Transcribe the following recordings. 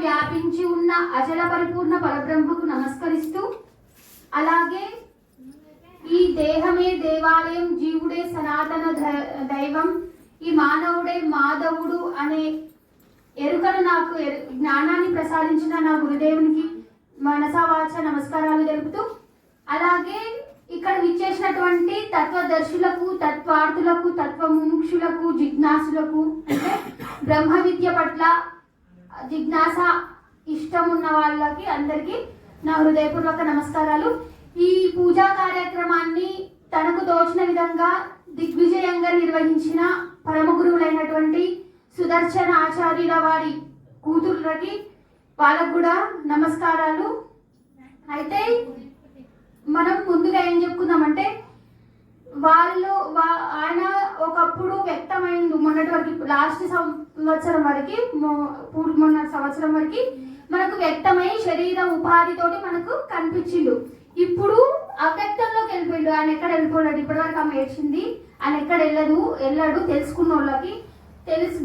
వ్యాపించి ఉన్న అచల పరిపూర్ణ పరబ్రహ్మకు నమస్కరిస్తూ, అలాగే ఈ దేహమే దేవాలయం, జీవుడే సనాతన దైవం, ఈ మానవుడే మాధవుడు అనే ఎరుకను నాకు జ్ఞానాన్ని ప్రసాదించిన నా గురుదేవునికి మనసావాచ నమస్కారాలు తెలుపుతూ, అలాగే ఇక్కడ విచ్చేసినటువంటి తత్వదర్శులకు, తత్వార్థులకు, తత్వముముక్షులకు, జిజ్ఞాసులకు, అంటే బ్రహ్మ విద్య పట్ల జిజ్ఞాస ఇష్టం ఉన్న వాళ్ళకి అందరికీ నా హృదయపూర్వక నమస్కారాలు. ఈ పూజా కార్యక్రమాన్ని తనకు తోచిన విధంగా దిగ్విజయంగా నిర్వహించిన పరమ గురువులైనటువంటి సుదర్శన ఆచార్యుల వారి కూతుర్లకి వాళ్ళకు కూడా నమస్కారాలు. అయితే మనం ముందుగా ఏం చెప్పుకుందామంటే, ఆయన ఒకప్పుడు వ్యక్తమైంది మొన్నటి వరకు, లాస్ట్ సంవత్సరం వరకు, మొన్న సంవత్సరం వరకు మనకు వ్యక్తమై శరీర ఉపాధితోటి మనకు కనిపించిండు. ఇప్పుడు అవ్యక్తంలోకి వెళ్ళిపోయిండు. ఆయన ఎక్కడ వెళ్ళిపోయాడు? ఇప్పటివరకు ఆమె ఏడ్చింది. ఆయన ఎక్కడ వెళ్ళాడు తెలుసుకున్న వాళ్ళకి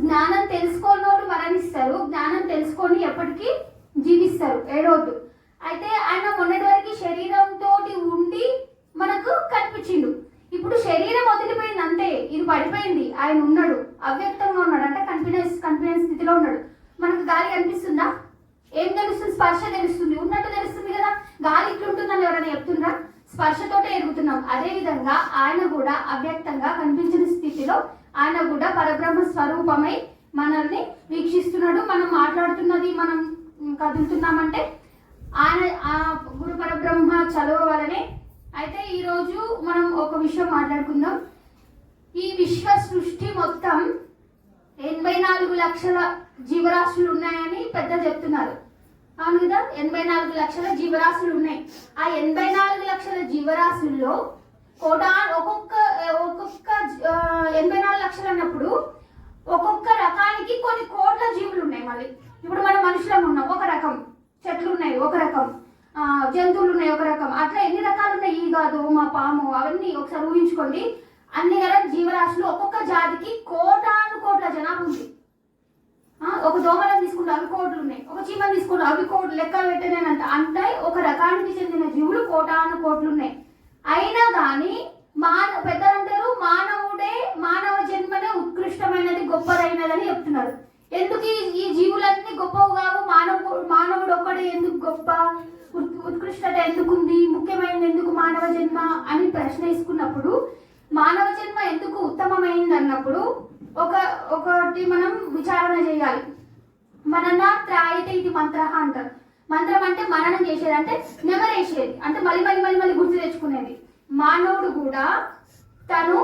జ్ఞానం తెలుసుకోని వాళ్ళు మరణిస్తారు, జ్ఞానం తెలుసుకొని ఎప్పటికీ జీవిస్తారు, ఏడవద్దు. అయితే ఆయన మొన్నటి వరకు శరీరంతో ఉండి మనకు కనిపించిండు. ఇప్పుడు శరీరం వదిలిపోయింది అంతే, ఇది పడిపోయింది. ఆయన ఉన్నాడు, అవ్యక్తంగా ఉన్నాడు, అంటే కనిపించే స్థితిలో ఉన్నాడు. మనకు గాలి కనిపిస్తుందా? ఏం తెలుస్తుంది? స్పర్శ తెలుస్తుంది, ఉన్నట్టు తెలుస్తుంది కదా. గాలి ఇట్లుంటుందని ఎవరైనా చెప్తుండ్రా? స్పర్శతోటే ఎరుగుతున్నాం. అదే విధంగా ఆయన కూడా అవ్యక్తంగా కనిపించిన స్థితిలో ఆయన కూడా పరబ్రహ్మ స్వరూపమై మనల్ని వీక్షిస్తున్నాడు. మనం మాట్లాడుతున్నది, మనం కదులుతున్నామంటే ఆయన ఆ గురు పరబ్రహ్మ చలువ వలనే. అయితే ఈరోజు మనం ఒక విషయం మాట్లాడుకుందాం. ఈ విశ్వ సృష్టి మొత్తం 84 లక్షల జీవరాశులు ఉన్నాయని పెద్దలు చెప్తున్నారు. అవును కదా, 84 లక్షల జీవరాశులు ఉన్నాయి. ఆ 84 లక్షల జీవరాశుల్లో ఒక్కొక్క 84 లక్షలు అన్నప్పుడు ఒక్కొక్క రకానికి కొన్ని కోట్ల జీవులు ఉన్నాయి. మళ్ళీ ఇప్పుడు మనం మనుషులం ఉన్నాం ఒక రకం, చెట్లు ఉన్నాయి ఒక రకం, జంతువులు ఉన్నాయి ఒక రకం, అట్లా ఎన్ని రకాలు ఉన్నాయి? ఈగ, దోమ, పాము, అవన్నీ ఒకసారి ఊహించుకోండి. అన్ని కదా జీవరాశులు, ఒక్కొక్క జాతికి కోటాను కోట్ల జనాభా ఉంది. ఒక దోమలను తీసుకుంటే అవి కోట్లు ఉన్నాయి, ఒక చీమను తీసుకుంటే అవి కోట్లు, లెక్కలు పెట్టేనంట. అంటే ఒక రకానికి చెందిన జీవులు కోటాను కోట్లు ఉన్నాయి. అయినా కానీ పెద్దలంటారు మానవుడే, మానవ జన్మనే ఉత్కృష్టమైనది, గొప్పదైనదని చెప్తున్నారు. ఎందుకు ఈ జీవులన్నీ గొప్పవి కావు? మానవుడు ఒక్కడే ఎందుకు గొప్ప? ఉత్కృష్టత ఎందుకుంది? ముఖ్యమైనది ఎందుకు మానవ జన్మ అని ప్రశ్న వేసుకున్నప్పుడు, మానవ జన్మ ఎందుకు ఉత్తమమైంది అన్నప్పుడు ఒకటి మనం విచారణ చేయాలి. మనన త్రాయితే ఇది మంత్ర అంటారు. మంత్రం అంటే మననం చేసేది, అంటే నెమరేసేది, అంటే మళ్ళీ గుర్తు తెచ్చుకునేది. మానవుడు కూడా తను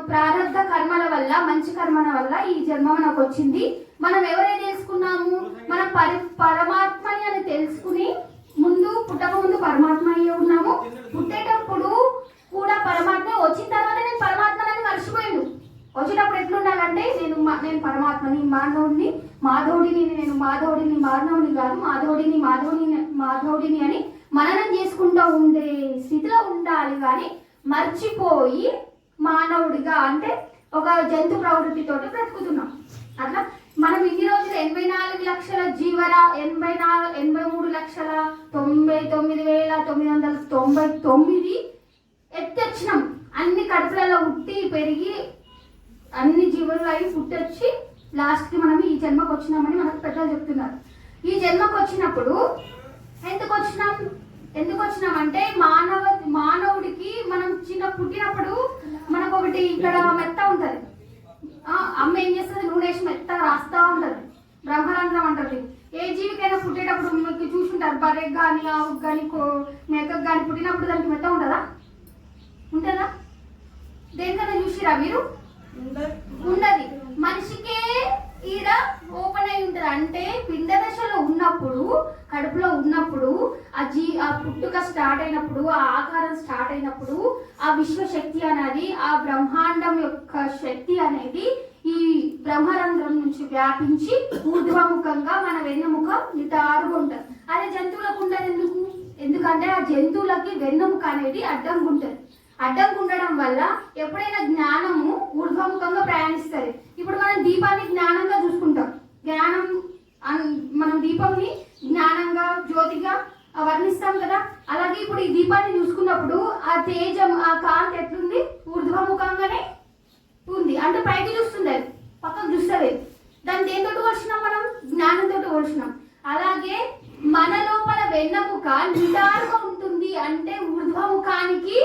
ప్రారంభ కర్మల వల్ల, మంచి కర్మల వల్ల ఈ జన్మ మనకు వచ్చింది. మనం ఎవరైతే తెలుసుకున్నాము, మనం పరమాత్మని అని తెలుసుకుని పుట్టక ముందు పరమాత్మ అయ్యే ఉన్నాము. పుట్టేటప్పుడు కూడా పరమాత్మ, వచ్చిన తర్వాత నేను పరమాత్మని మర్చిపోయాడు. వచ్చేటప్పుడు ఎట్లుండాలంటే నేను పరమాత్మని, మాధవుడిని నేను మాధవుడిని కాదు, మాధవుడిని అని మననం చేసుకుంటూ ఉండే స్థితిలో ఉండాలి. కానీ మర్చిపోయి మానవుడిగా, అంటే ఒక జంతు ప్రవృత్తితోటి బ్రతుకుతున్నాం. అట్లా మనం ఇన్ని రోజులు 84 లక్షల 83,99,999 ఎత్తొచ్చినాం. అన్ని కడుపులలో ఉట్టి పెరిగి అన్ని జీవులు అయి పుట్టొచ్చి లాస్ట్కి మనం ఈ జన్మకు వచ్చినామని మనకు పెద్దలు చెప్తున్నారు. ఈ జన్మకు వచ్చినప్పుడు ఎందుకు వచ్చినామంటే మానవుడికి మనం పుట్టినప్పుడు మనకు ఒకటి ఇక్కడ మెత్త ఉంటుంది. అమ్మ ఏం చేస్తుంది? నూనెసి మెత్త రాస్తా ఉంటుంది, బ్రహ్మరంధ్రం అంటారు. ఏ జీవికైనా పుట్టేటప్పుడు మీకు చూసుంటారు, బర్రెకి కానీ, ఆవుకి కానీ, మేకకు కానీ పుట్టినప్పుడు దానికి మెత్త ఉంటుందా? దేనికన్నా చూసిరా మీరు? ఉండదు. మనిషికే ఈడ ఓపెన్ అయి ఉంటుంది. అంటే పిండ దశలో ఉన్నప్పుడు, కడుపులో ఉన్నప్పుడు, ఆ పుట్టుక స్టార్ట్ అయినప్పుడు, ఆ ఆకారం స్టార్ట్ అయినప్పుడు, ఆ విశ్వశక్తి అనేది, ఆ బ్రహ్మాండం యొక్క శక్తి అనేది ఈ బ్రహ్మరంధ్రం నుంచి వ్యాపించి ఊర్ధ్వముఖంగా మన వెన్నెముక నిటారుగా ఉంటుంది. అదే జంతువులకు ఉండదు. ఎందుకంటే ఆ జంతువులకి వెన్నెముక అనేది అడ్డంగా ఉంటుంది. అడ్డంగా ఉండడం వల్ల ఎప్పుడైనా జ్ఞానము ఊర్ధ్వముఖంగా ప్రయాణిస్తుంది. ఇప్పుడు మనం దీపాన్ని జ్ఞానంగా చూసుకుంటాం. జ్ఞానం మనం దీపంని జ్ఞానంగా జ్యోతిగా వర్ణిస్తాం కదా. అలాగే ఇప్పుడు ఈ దీపాన్ని చూసుకున్నప్పుడు ఆ తేజం ఆ కాంతి ఎట్లుంది, ఊర్ధ్వముఖంగానే ఉంది. అంటే పైకి చూస్తుంది, అది పక్కకు చూస్తుంది. దాన్ని దేనితో పోల్చినాం మనం? జ్ఞానంతో పోల్చినాం. అలాగే మన లోపల వెన్నెముక నిటారుగా ఉంటుంది, అంటే ఊర్ధ్వముఖానికి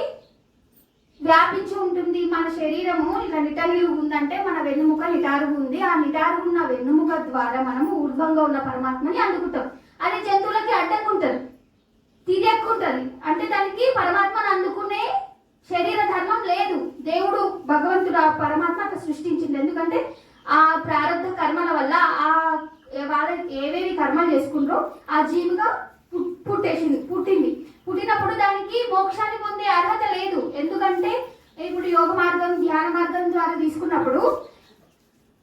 వ్యాపించి ఉంటుంది. మన శరీరము ఇలా నిటారుగా ఉందంటే మన వెన్నుముక నిటారుగా ఉంది. ఆ నిటారుగా ఉన్న వెన్నుముక ద్వారా మనము ఊర్ధ్వంగా ఉన్న పరమాత్మని అందుకుంటాం. అదే జంతువులకి అడ్డకుంటుంది, తిరక్కుంటుంది. అంటే దానికి పరమాత్మను అందుకునే శరీర ధర్మం లేదు. దేవుడు భగవంతుడు ఆ పరమాత్మ సృష్టించింది. ఎందుకంటే ఆ ప్రారంభ కర్మల వల్ల ఆ వాళ్ళు ఏవేవి కర్మలు చేసుకుంటారో ఆ జీవిగా పుట్టింది. పుట్టినప్పుడు దానికి మోక్షాన్ని పొందే అర్హత లేదు. ఎందుకంటే ఇప్పుడు యోగ మార్గం ధ్యాన మార్గం ద్వారా తీసుకున్నప్పుడు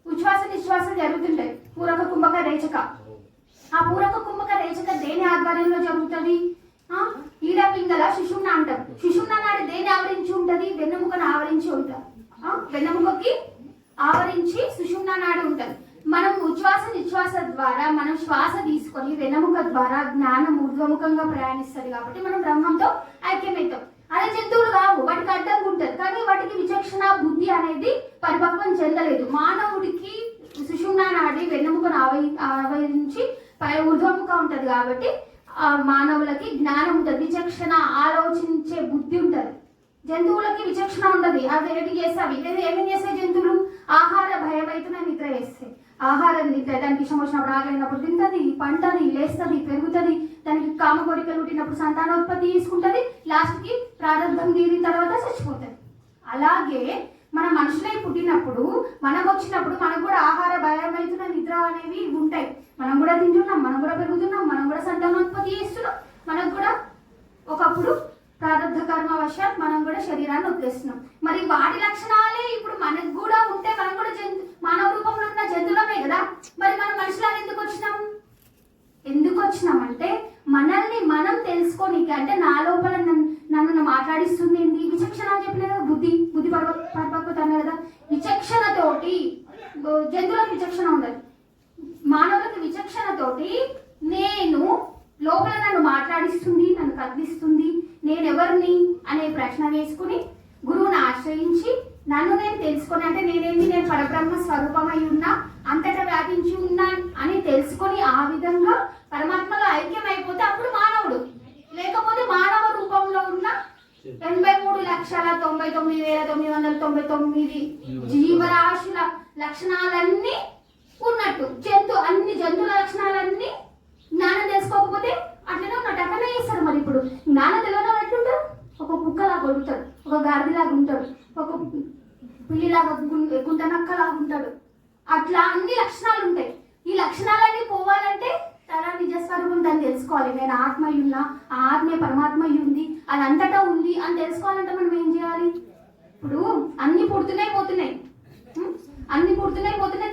ఉచ్ఛ్వాస నిశ్వాస జరుగుతుంటాయి. పూరక కుంభక రేచక. ఆ పూరక కుంభక రేచక దేని ఆధ్వర్యంలో జరుగుతుంది? ఈడ పింగళ శిశుమ్న అంటాం. శిశుమ్న నాడు దేని ఆవరించి ఉంటుంది? వెన్నెముకను ఆవరించి ఉంటుంది. వెన్నెముకకి ఆవరించి సుషుమ్న నాడు ఉంటుంది. మనం ఉచ్ఛ్వాస నిశ్వాస ద్వారా మనం శ్వాస తీసుకొని వెన్నెముక ద్వారా జ్ఞానం ఊర్ధ్వముఖంగా ప్రయాణిస్తుంది. కాబట్టి మనం బ్రహ్మంతో ఐక్యమవుతాం. అదే జంతువులు కావు, వాటికి అడ్డంగా ఉంటుంది. కానీ వాటికి విచక్షణ బుద్ధి అనేది పరిపక్వం చెందలేదు. మానవుడికి సుషుమ్న నాడి వెన్నెముకను ఆవరించి ఊర్ధ్వముఖం ఉంటుంది. కాబట్టి మానవులకి జ్ఞానం ఉంటుంది, విచక్షణ ఆలోచించే బుద్ధి ఉంటుంది. జంతువులకి విచక్షణ ఉండదు. అవి ఏమి చేస్తాయి? ఏమేమి చేస్తాయి జంతువులు? ఆహార భయమైతున్న నిద్ర చేస్తాయి. ఆహారం నిద్ర, దానికి ఇష్టం వచ్చినప్పుడు ఆగలిగినప్పుడు తింటుంది, పంటది, లేస్తుంది, పెరుగుతుంది. దానికి కామ కోరికలు పుట్టినప్పుడు సంతానోత్పత్తి తీసుకుంటుంది. లాస్ట్కి ప్రారంభం తీరిన తర్వాత చచ్చిపోతుంది. అలాగే మన మనుషులై పుట్టినప్పుడు మనం వచ్చినప్పుడు మనకు కూడా ఆహార భయమైతున్న నిద్ర అనేవి ఉంటాయి. మనం కూడా తింటున్నాం, మనం కూడా పెరుగుతున్నాం, మనం కూడా సంతానోత్పత్తి చేస్తున్నాం. మనకు కూడా ఒకప్పుడు ప్రారంభ కర్మ వశాత్ మనం కూడా శరీరాన్ని వదిలేస్తున్నాం. మరి వాటి లక్షణాలే ఇప్పుడు మనకు కూడా ఉంటే మనం కూడా మానవ రూపంలో ఉన్న జంతువులమే కదా. మరి మనం మనుషులాగా ఎందుకు వచ్చినామంటే మనల్ని మనం తెలుసుకోనికి. అంటే నా లోపల నన్ను మాట్లాడిస్తుంది ఏంటి? విచక్షణ అని చెప్పిన కదా, బుద్ధి పరిపక్వత అన్న కదా. విచక్షణతోటి జంతువులకు విచక్షణ ఉండదు, మానవులకు విచక్షణతోటి నేను లోపల నన్ను మాట్లాడిస్తుంది, నన్ను కదిలిస్తుంది, నేనెవరిని అనే ప్రశ్న వేసుకుని గురువుని ఆశ్రయించి నన్ను నేను తెలుసుకొని, అంటే నేనేంటి, నేను పరబ్రహ్మ స్వరూపమై ఉన్నా, అంతటా వ్యాపించి ఉన్నా అని తెలుసుకొని ఆ విధంగా పరమాత్మలో ఐక్యం అయిపోతే అప్పుడు మానవుడు. లేకపోతే మానవ రూపంలో ఉన్న 83,99,999 జీవరాశుల లక్షణాలన్నీ ఉన్నట్టు అన్ని జంతువుల లక్షణాలన్నీ జ్ఞానం తెలుసుకోకపోతే అట్లనే ఉన్నట్టు అట్లనే చేస్తారు. మరి ఇప్పుడు జ్ఞానం తెలియని ఎట్లుంటారు? ఒక కుక్కలాగా కొడుతాడు, ఒక గాడిలాగా ఉంటాడు, ఒక పిల్లిలాగా గుంటనక్కలాగా ఉంటాడు. అట్లా అన్ని లక్షణాలు ఉంటాయి. ఈ లక్షణాలన్నీ పోవాలంటే తన నిజస్వరూపం దాన్ని తెలుసుకోవాలి. నేను ఆత్మ ఉన్నా, ఆ ఆత్మే పరమాత్మ ఉంది, అది అంతటా ఉంది అని తెలుసుకోవాలంటే మనం ఏం చేయాలి? ఇప్పుడు అన్ని పుడుతున్నాయి పోతున్నాయి,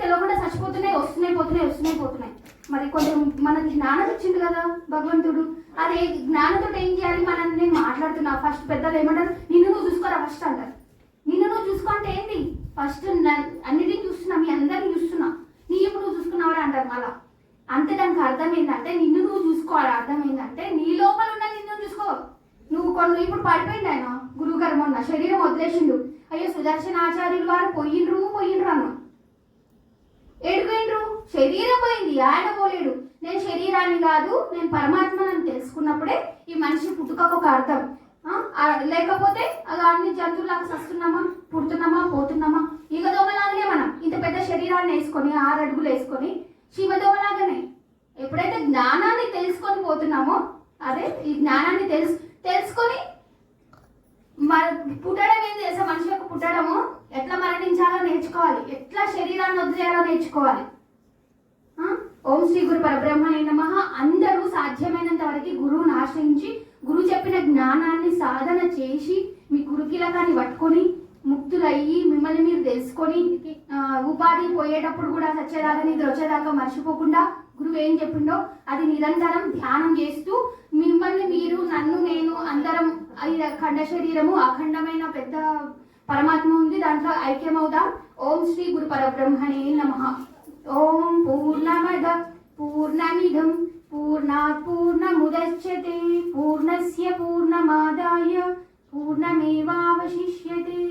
తెలియకుండా చచ్చిపోతున్నాయి, వస్తున్నాయి పోతున్నాయి. మరి కొంచెం మనకి జ్ఞానం ఇచ్చింది కదా భగవంతుడు. అదే జ్ఞానంతో ఏం చేయాలి? నేను మాట్లాడుతున్నా, ఫస్ట్ పెద్దలు ఏమంటారు? నిన్ను నువ్వు చూసుకోరా ఫస్ట్ అంటారు. నిన్ను నువ్వు చూసుకో అంటే ఏంటి? ఫస్ట్ అన్నిటిని చూస్తున్నా, మీ అందరినీ చూస్తున్నా, నీ నువ్వు చూసుకున్నావరా అంటారు. మళ్ళా అంతే. దానికి అర్థం ఏంటంటే నిన్ను నువ్వు చూసుకోవాలి. అర్థం ఏంటంటే నీ లోపల ఉన్న నిన్ను చూసుకో. నువ్వు ఇప్పుడు పడిపోయింది ఆయన గురువు గారు, మొన్న శరీరం వదిలేసిండు. అయ్యో సుదర్శనాచార్యులు వారు పోయిండ్రు అన్న. ఏడుపోయిండ్రు? శరీరం పోయింది, ఆయన పోలేడు. నేను శరీరాన్ని కాదు, నేను పరమాత్మని తెలుసుకున్నప్పుడే ఈ మనిషి పుట్టుకకు ఒక అర్థం. లేకపోతే అన్ని జంతువులాగా సస్తున్నామా, పుడుతున్నామా, పోతున్నామా? ఈగ దోమలాగానే మనం ఇంత పెద్ద శరీరాన్ని వేసుకొని 6 అడుగులు వేసుకొని శివదోమలాగానే. ఎప్పుడైతే జ్ఞానాన్ని తెలుసుకొని పోతున్నామో, అదే ఈ జ్ఞానాన్ని తెలుసుకొని పుట్టడం ఏం చేసా? మనిషి యొక్క పుట్టడము ఎట్లా మరణించాలో నేర్చుకోవాలి, ఎట్లా శరీరాన్ని వదిలేయాలో నేర్చుకోవాలి. ఓం శ్రీ గురు పరబ్రహ్మణే నమః. అందరూ సాధ్యమైనంత వరకు గురువుని ఆశ్రయించి గురువు చెప్పిన జ్ఞానాన్ని సాధన చేసి మీ గురుకిలకాన్ని పట్టుకొని ముక్తులయ్యి మిమ్మల్ని మీరు తెలుసుకొని ఉపాధి పోయేటప్పుడు కూడా సచ్చేదాకా నిద్ర వచ్చేదాకా మర్చిపోకుండా గురువు ఏం చెప్పిండో అది నిరంతరం ధ్యానం చేస్తూ మిమ్మల్ని మీరు, నన్ను నేను అందరం ఖండ శరీరము అఖండమైన పెద్ద పరమాత్మ ఉంది, దాంట్లో ఐక్యమవుదాం. ఓం శ్రీ గురు పరబ్రహ్మణే నమః. ఓం పూర్ణమద పూర్ణమిదం పూర్ణాత్ పూర్ణముదచ్యతే పూర్ణస్య పూర్ణమాదాయ పూర్ణమేవావశిష్యతే.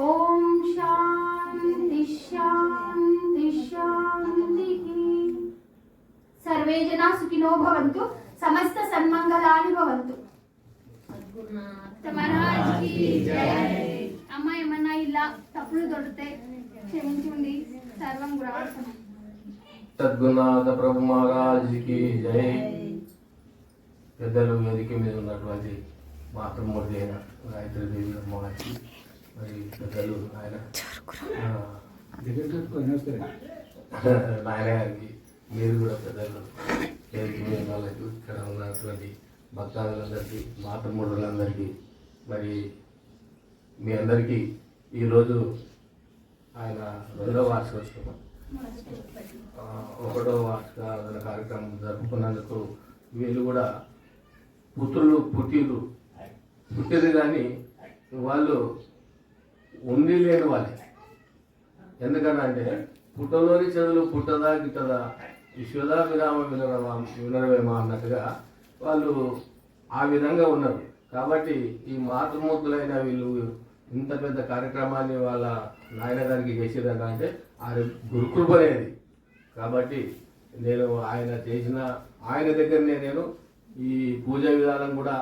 ఓం శాంతి శాంతి శాంతి. సర్వే జనా సుఖినో భవంతు, సమస్త సన్మంగళాని భవంతు. మహారాజ్ కి జై. అమ్మ ఏమన్నా ఇలా తప్పులు దొరికితే క్షమించండి. సర్వం గుణార్పణం. సద్గురునాథ ప్రభు మహారాజ్కి జై. పెద్దలు వేదిక మీద ఉన్నటువంటి మాతృమూర్తి అయిన గాయత్రీదేవి అమ్మగారికి, మరి పెద్దలు ఆయన నాయన గారికి, మీరు కూడా పెద్దలు వేదిక మీద వాళ్ళకి, ఇక్కడ ఉన్నటువంటి భక్తాదులందరికీ, మాతృమూర్తులందరికీ, మరి మీ అందరికీ ఈరోజు ఆయన 2వ వార్షికోత్సవం 1వ వార్షిక కార్యక్రమం జరుపుకున్నందుకు వీళ్ళు కూడా పుత్రులు పుట్టిరు కానీ వాళ్ళు ఉండి లేని వాళ్ళే. ఎందుకనంటే పుట్టలోని చదువులు పుట్టదా గిట్టదా విశ్వదా విరామ వినరవేమా అన్నట్టుగా వాళ్ళు ఆ విధంగా ఉన్నారు. కాబట్టి ఈ మాతృమూర్తులైన వీళ్ళు ఇంత పెద్ద కార్యక్రమాన్ని వాళ్ళ నాయన గారికి చేసేదంటే ఆయన గురుకృపనేది. కాబట్టి నేను ఆయన దగ్గరనే నేను ఈ పూజ విధానం కూడా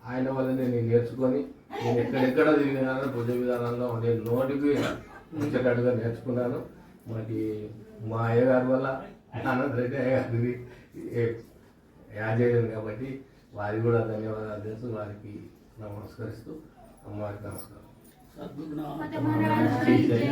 ఆయన వల్లనే నేను నేర్చుకొని, నేను ఎక్కడెక్కడ తిరిగినాను పూజ విధానంలో నేను నోటికి వచ్చేటట్టుగా నేర్చుకున్నాను. మరి మా అయ్యగారి వల్ల ఆనందరెడ్డి అయ్యగారికి యాజయ్యాను కాబట్టి వారికి కూడా ధన్యవాదాలు తెలుసు. వారికి నమస్కరిస్తూ అమ్మవారికి నమస్కారం. సద్గురునాథ మహారాజ్ కి జై.